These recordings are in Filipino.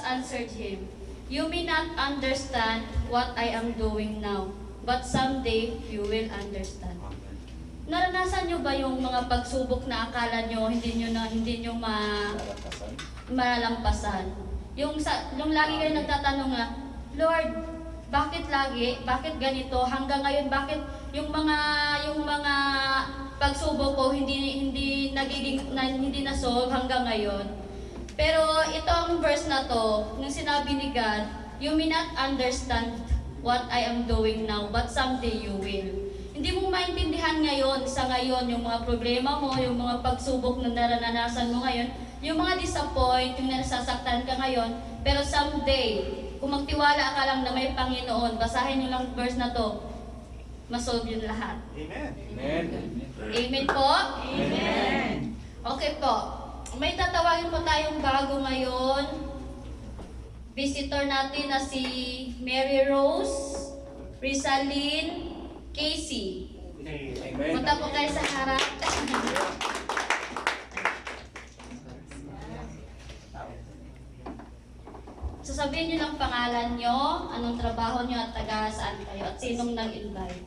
answered him, "You may not understand what I am doing now, but someday you will understand." Naranasan nyo ba yung mga pagsubok na akala nyo hindi nyo malalampasan? Yung lagi kayo nagtatanong na, "Lord, bakit lagi? Bakit ganito? Hanggang ngayon bakit yung mga pagsubok ko hindi na-solve hanggang ngayon?" Pero ito ang verse na to, nung sinabi ni God, "You may not understand what I am doing now, but someday you will." Hindi mo maintindihan ngayon, yung mga problema mo, yung mga pagsubok na naranasan mo ngayon, yung mga disappoint, yung nasasaktan ka ngayon, pero someday, kung magtiwala ka lang na may Panginoon, basahin nyo lang verse na to, masolve yun lahat. Amen. Amen. Amen po? Amen. Okay po. May tatawagin po tayong bago ngayon. Visitor natin na si Mary Rose, Rizalyn, Casey. Amen. Punta po kayo sa harap. Sasabihin nyo lang pangalan nyo, anong trabaho nyo at taga saan kayo, at sinong nag-invite.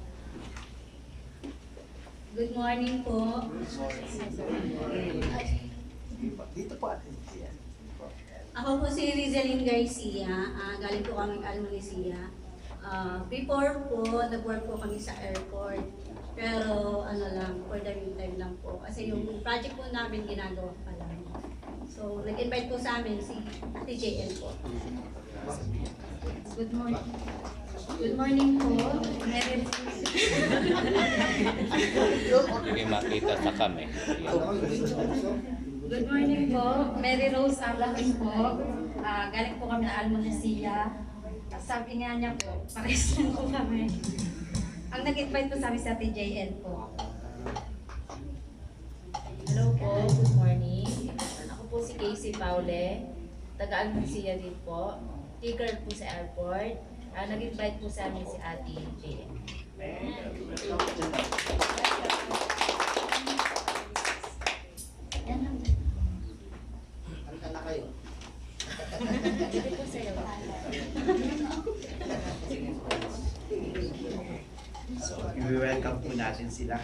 Good morning po. Dito po ate. Ako po si Rizalyn Garcia, galing po kami Almonesia. Before po, nag-work po kami sa airport. Pero for the meantime lang po. Kasi yung project po namin ginagawa pa lang. So, nag-invite po sa amin si Ate JL po. Good morning. Good morning po. Hindi makita sa kami. Good morning po. Mary Rose Arlakin po. Galing po kami na Almonesia. Sabi nga niya po, pares lang po kami. Ang nag-invite po sa amin sa TJL po. Hello po, good morning. Ako po si Casey Paule, taga-Almonesia din po. Tigger po sa airport. Nag-invite po sa amin si Ate JM. Halika na kayo. Dito po sa'yo. So, i-welcome po natin sila.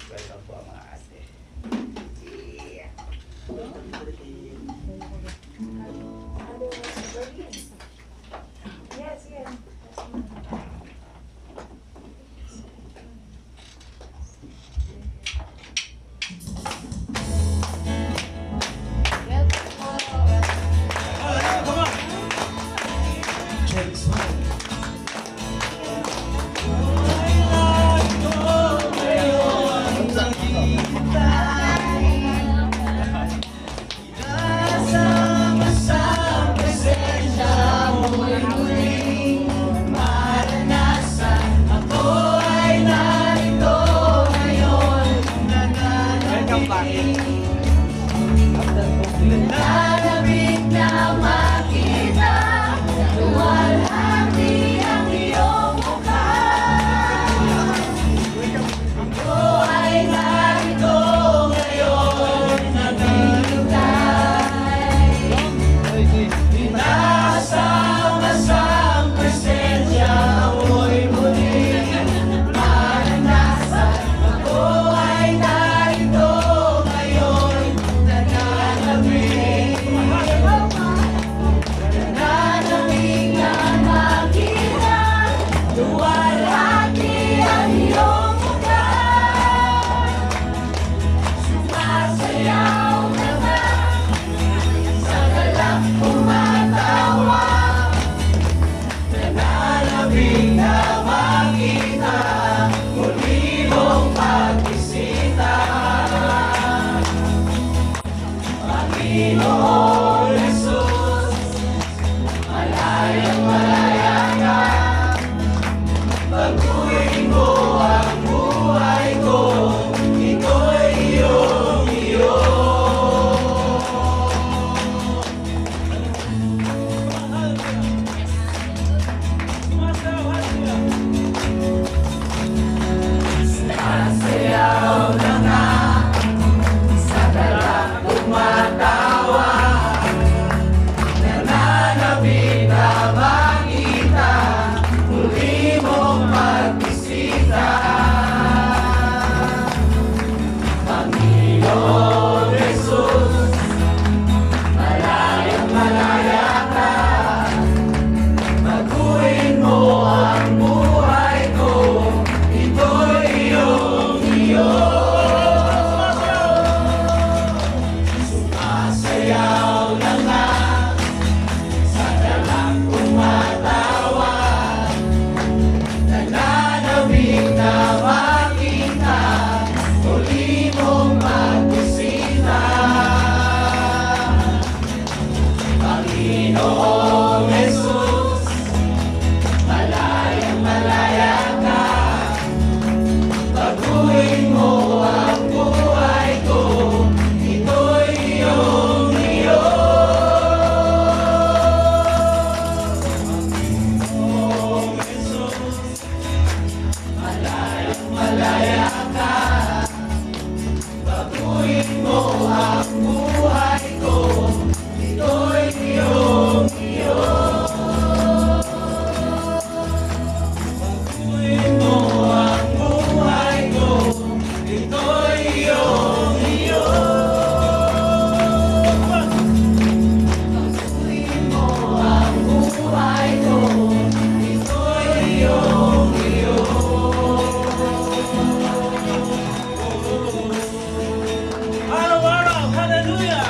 Welcome po ang mga ate. Yeah. Yes, yes. Panginoong Jesus, malayang malaya ka. Baguhin mo ang buhay ko, ito'y iyong iyo. Panginoong Jesus, malayang malaya ka. Baguhin mo ang buhay ko, ito'y iyong iyo. Baguhin mo ang buhay ko, ito'y iyong iyo. Baguhin mo ang buhay ko, ito'y iyong iyo. Araw-araw, hallelujah!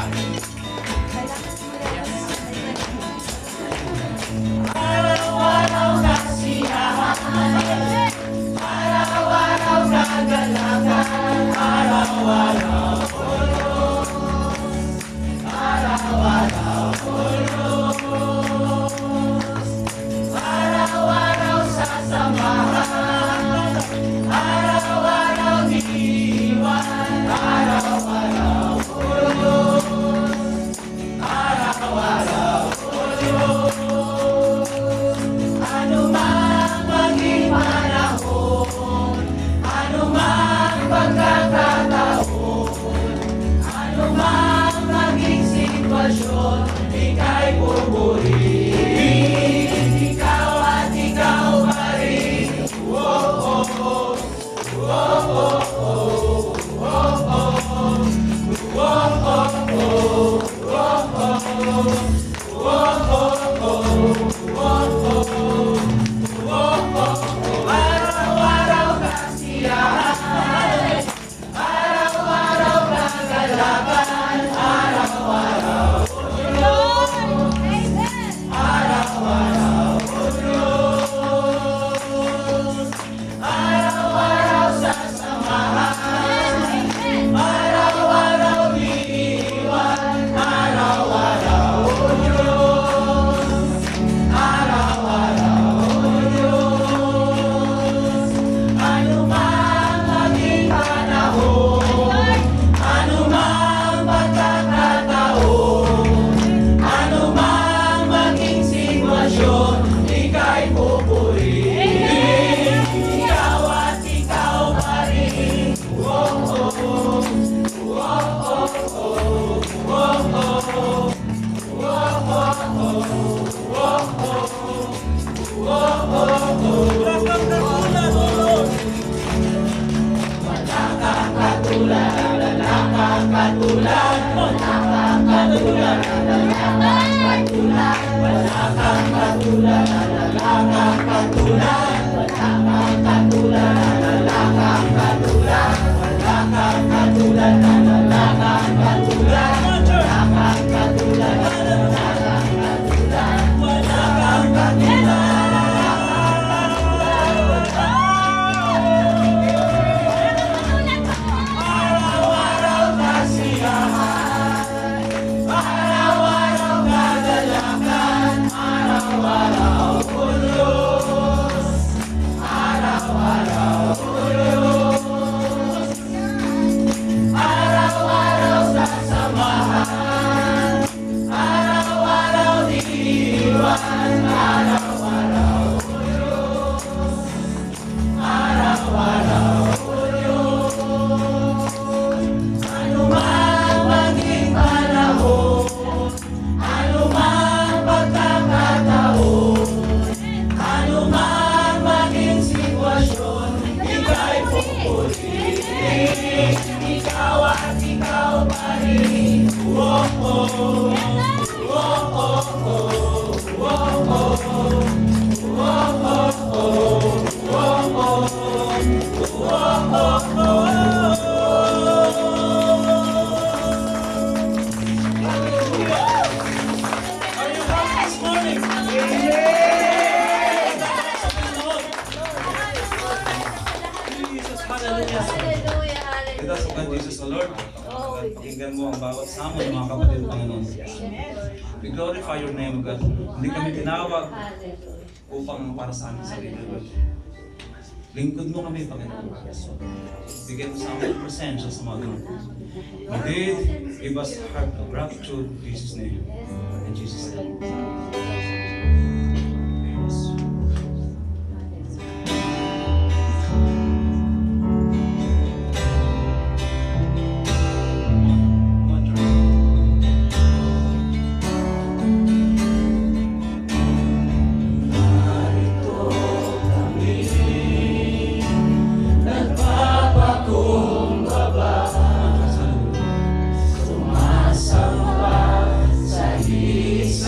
Araw-araw kasiyahan, araw-araw kagalakan, araw-araw ulos, araw-araw ulos, araw-araw sasamahan, araw-araw diiwan, araw-araw ulos, araw-araw ulos. Ano man maging panahon, ano man pagkakataon, ano man maging sitwasyon, ika'y pupurihin. Ikaw at ikaw pa rin. Oh, oh, oh. Oh, oh, oh. Oh, oh, oh. Oh, oh, oh. Oh, oh, oh. Araw-araw kasiyahan, araw-araw kagalakan, araw-araw ulos, araw-araw ulos, araw-araw sasamahan, araw-araw diiwan, araw-araw ulos, araw-araw ulos. Ano man maging panahon, ano man pagkakataon, ano man maging sitwasyon, ika'y pupurihin. Ikaw at ikaw pa rin. Oh, oh, oh. Oh, oh, oh. Oh, oh, oh. Wala kang katulad, wala kang katulad, wala kang katulad, wala kang katulad, wala kang katulad, wala kang katulad, wala kang katulad, wala kang katulad, wala kang katulad, wala kang katulad, wala kang katulad, wala kang katulad, wala kang katulad. Araw-araw kasiyahan, araw-araw kagalakan, araw-araw ulos, araw-araw ulos, araw-araw sasamahan, araw-araw diiwan, araw-araw ulos, araw-araw ulos. Ano man maging panahon, ano man pagkakataon, ano man maging sitwasyon, ika'y pupurihin. Ikaw at ikaw pa rin. Oh, oh, oh. Oh, oh, oh. Oh, oh, oh. Oh, oh, oh. Oh, oh, oh. Oh, oh, Are you happy this morning? Jesus, hallelujah. Let us open Jesus the Lord. Pakinggan mo ang bawat sama ng mga kapatid ng Panginoon. We glorify your name, O God. Hindi kami tinawag Hallelujah. upang para sa aming sarili, Lord. Lingkod mo kami, Panginoon. Bigyan mo sa aming presensya sa mga ganun. Indeed, give us a heart of gratitude in Jesus' name. In Jesus' name. Yes. Come on, church. Sumasamba sa isip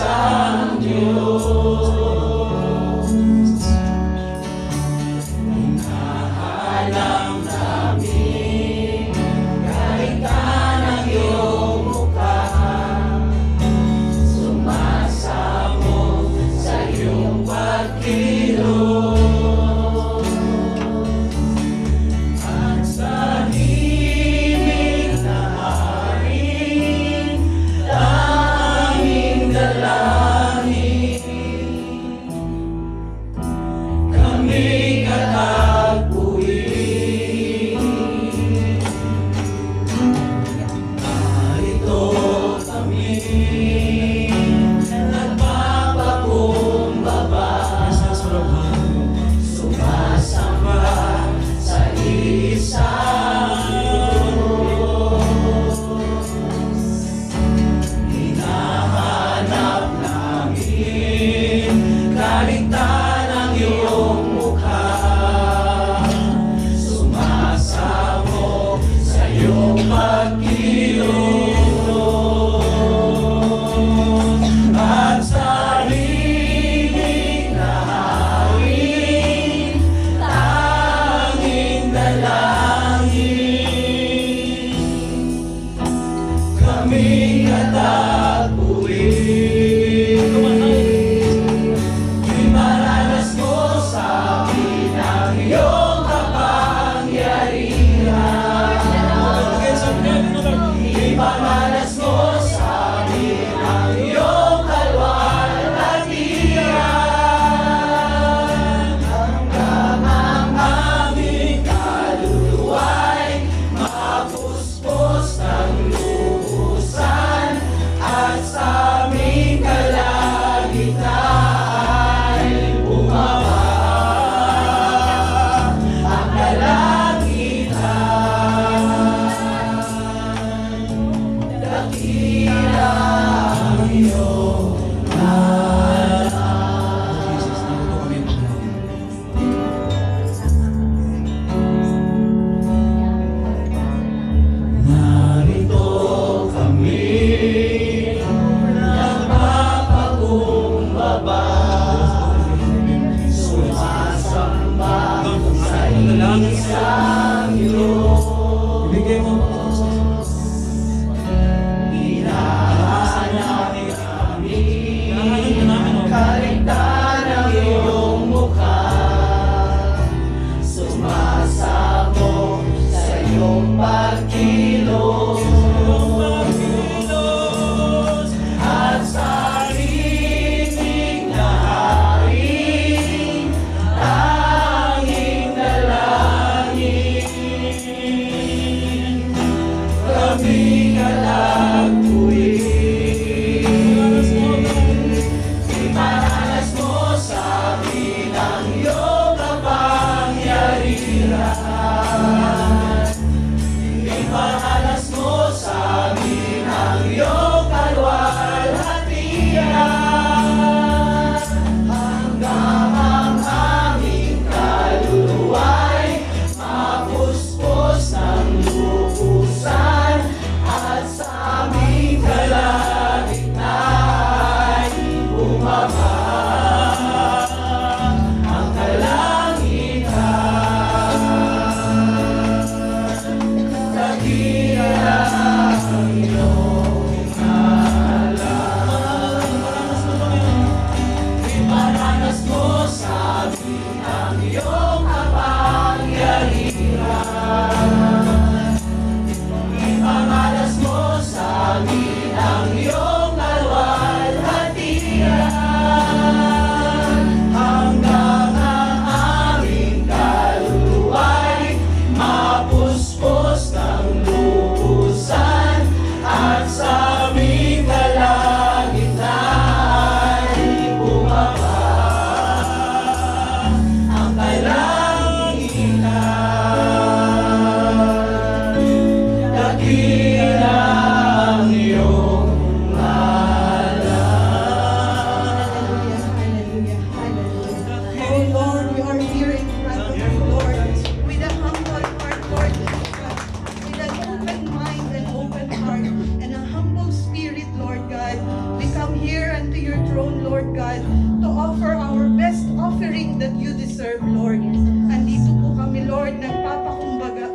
God, to offer our best offering that you deserve, Lord. Andito po kami, Lord, nagpapakumbaga,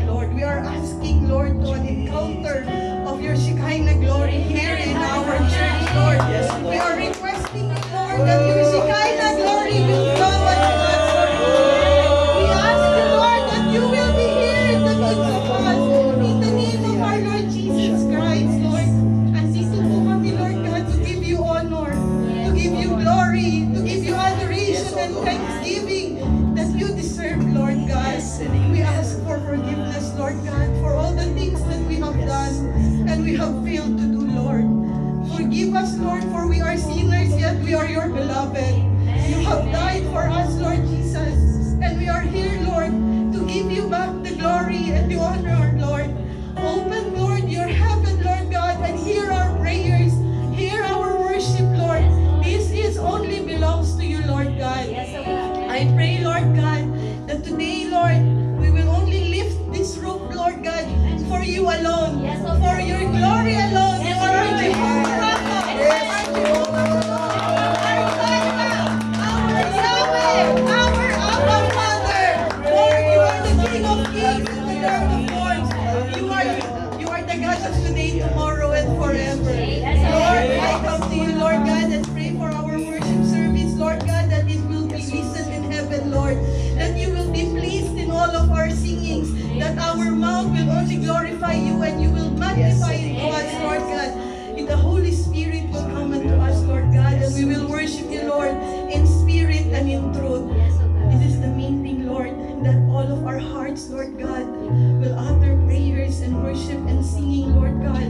Lord. We are asking, Lord, to an encounter of your Shekinah glory here in our church, Lord. We are requesting, Lord, that your Shekinah glory will flow unto us, Lord. We ask you, Lord, that you will be here in the midst of us. In the name of our Lord Jesus Christ, Lord. Andito po kami, Lord God, to give you honor, to give you glory, to give you adoration and thanksgiving that you deserve, Lord God. We ask for forgiveness, Lord God, for all the things that we have done and we have failed to do, Lord. Forgive us, Lord, for we are sinners, yet we are your beloved. You have died for us, Lord Jesus, and we are here, Lord, to give you back the glory and the honor, Lord. Open, Lord, your heaven, Lord God, and hear our prayers, hear our worship, Lord. This is only belongs to you, Lord God. I pray, Lord God, that today, Lord, we will only lift this roof, Lord God, for you alone, for your glory alone. You are our Jehovah Rapha, our Jehovah Shalom, our Jireh, our Yahweh, our Abba Father. Lord, you are the King of Kings and the Lord of Lords. You are the God of today, tomorrow, and forever. Lord, I come to you, Lord God, and pray for our worship service, Lord God, that it will be listened in heaven, Lord. That you will be pleased in all of our singings, that our mouth will only glorify you and you will magnify it to us, Lord God. And the Holy Spirit will come unto us, Lord God, and we will worship you, Lord, in spirit and in truth. This is the main thing, Lord, that all of our hearts, Lord God, will utter prayers and worship and singing, Lord God,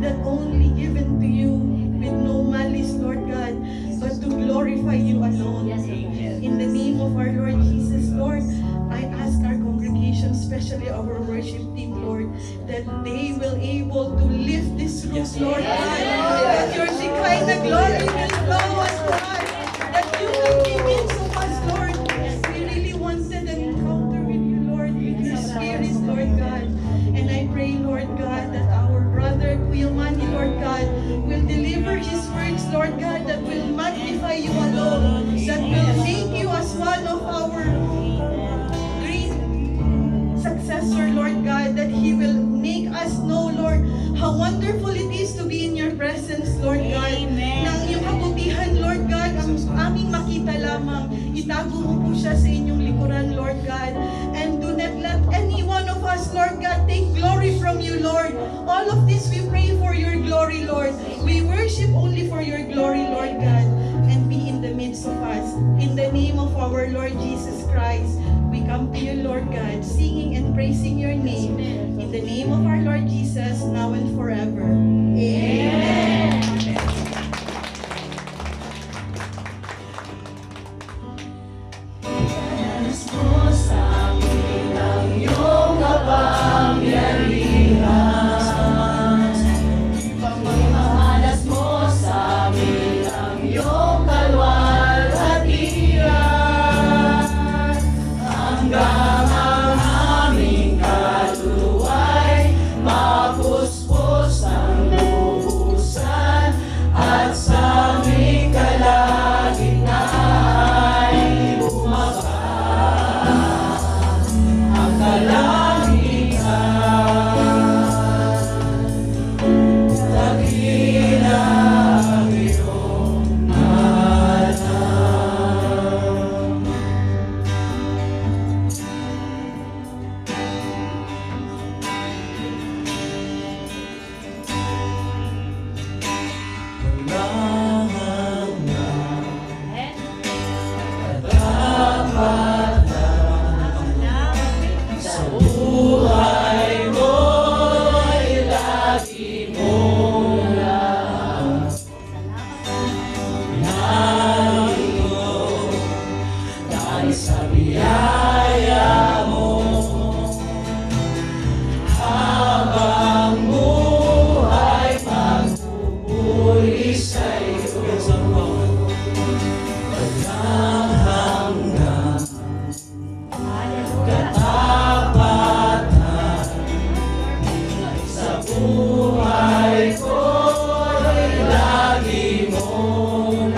that only given to you with no malice, Lord God, but to glorify you alone. In the name of our Lord Jesus, Lord, I ask our congregation, especially our worship team, Lord, that they will able to lift this roof, Lord God, that your Shekinah glory will flow us, God, that you will give in to us, Lord. We really wanted an encounter with you, Lord, with your spirit, Lord God. And I pray, Lord God, that our brother Kuyumani, Lord God, will deliver his words, Lord God, that will magnify you alone, that will make you as one of our great successor, Lord God, that he will make us know, Lord, how wonderful it is to be in your presence, Lord God. Nang iyong kabutihan, Lord God, ang aming makita lamang, itago mo po siya sa inyong likuran, Lord God. And do not let any one of us, Lord God, take glory from you, Lord. All of this we pray for your glory, Lord. We worship only for your glory, Lord God, and be in the midst of us. In the name of our Lord Jesus Christ, we come to you, Lord God, singing and praising your name. In the name of our Lord Jesus, now and forever. Amen. Buhay ko'y lagi mong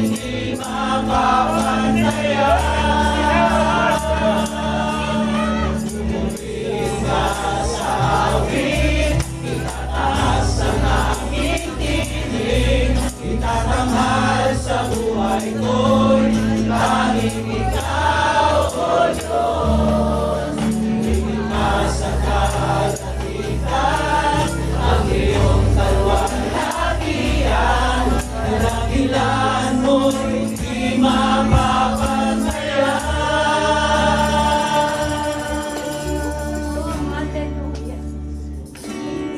di mapapantayan. Sumulin ka sa awit, itataas ang aking tinig, itatanghal sa buhay ko'y tanging ikaw, O Diyos. Tingin ka sa kalamitan, ang iyong kalwalhatian, dakilan mo'y di mapapantayan. Hallelujah.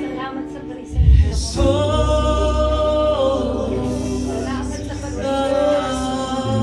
Salamat sa presensya mo. Jesus, Salamat sa pag-ibig.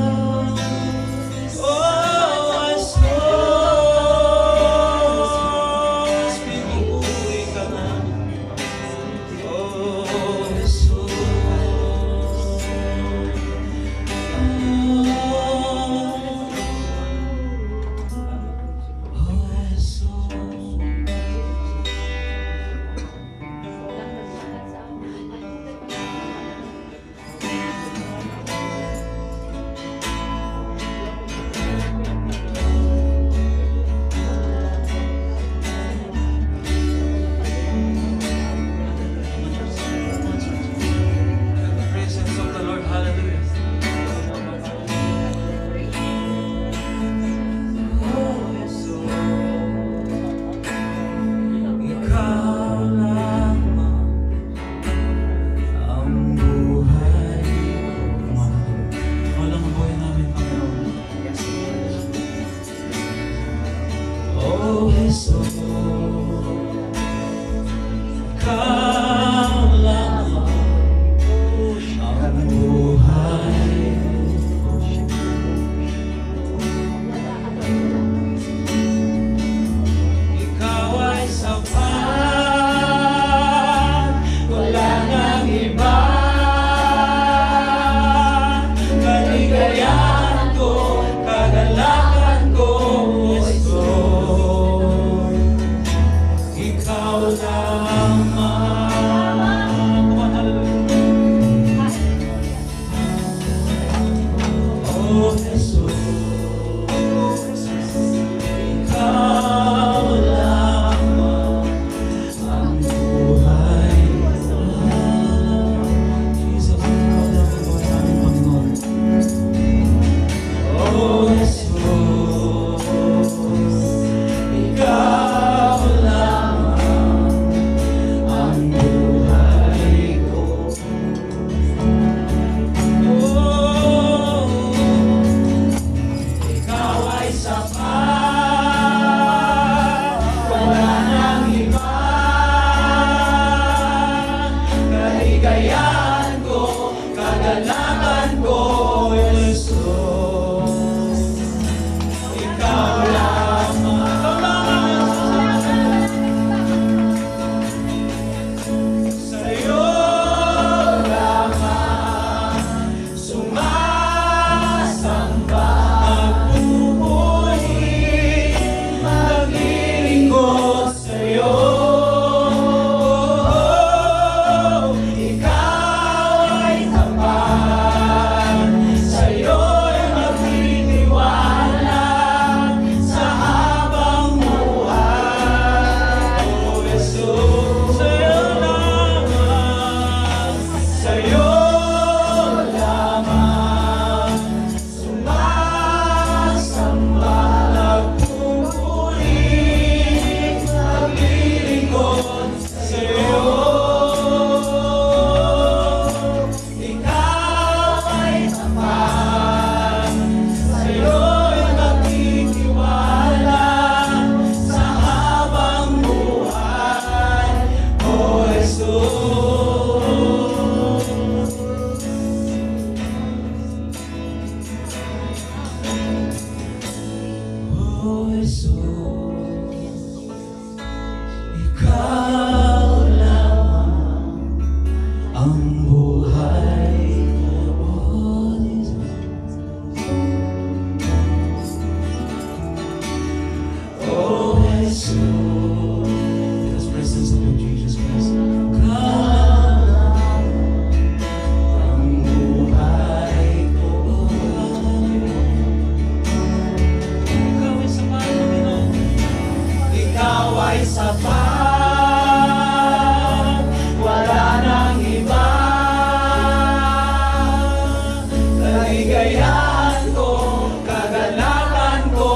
kaligayahan ko, kagalakan ko,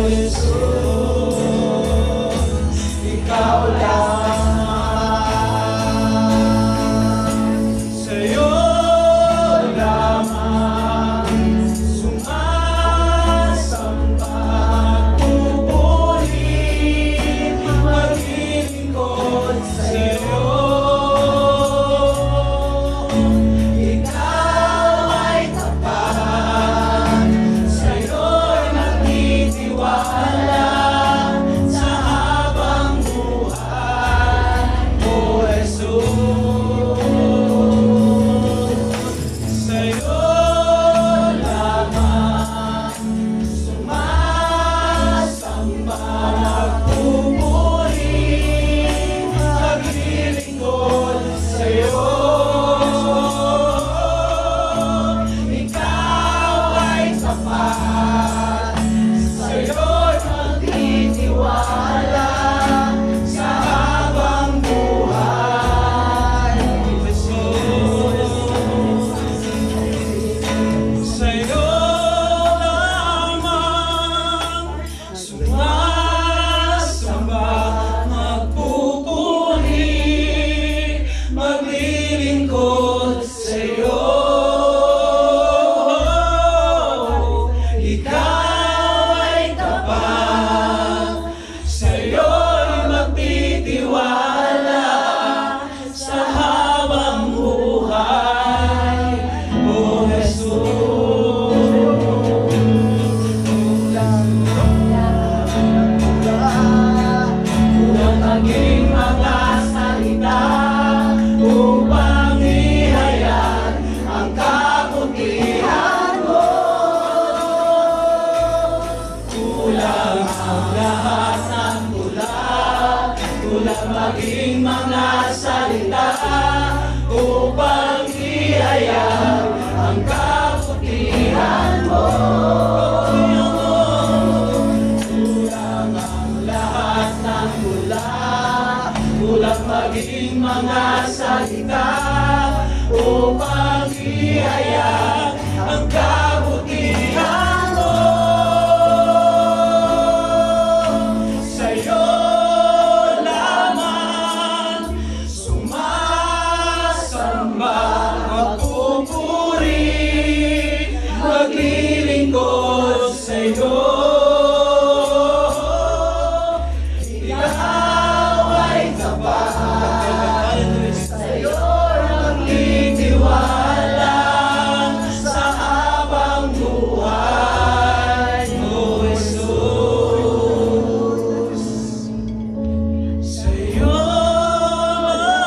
Jesus. Ikaw lang, sa'yo lamang sumasamba, pupuri, maglilingkod sa'yo. Ikaw ay tapat, sa'yo'y magtitiwala sa habang buhay, O Jesus. Sa'yo lamang sumasamba, nagpupuri, maglilingkod sa'yo. Ikaw ay tapat, sa'yo'y magtitiwala sa habang buhay, Jesus. Sa'yo lamang sumasamba, magpupuri, maglilingkod sa'yo. Ikaw ay tapat, sa'yo'y magtitiwala sa habang buhay, O Jesus. Kulang maging mga salita upang ihayag ang kabutihan mo. Kulang ang lahat ng tula, kulang maging mga salita upang ihayag ang kabutihan mo. Kulang ang lahat ng tula, kulang maging mga salita upang ihayag ang kabutihan mo. Sa'yo lamang sumasamba, magpupuri, maglilingkod sa'yo. Ikaw ay tapat, sa'yo'y magtitiwala sa habang buhay, O Jesus. Sa'yo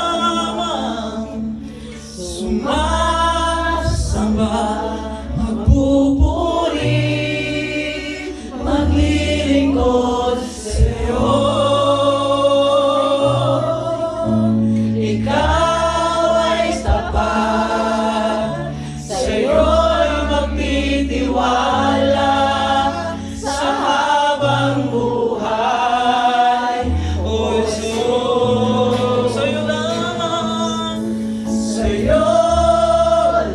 lamang sumasamba, magpupuri, maglilingkod sa'yo. Ikaw ay tapat, sa'yo'y magtitiwala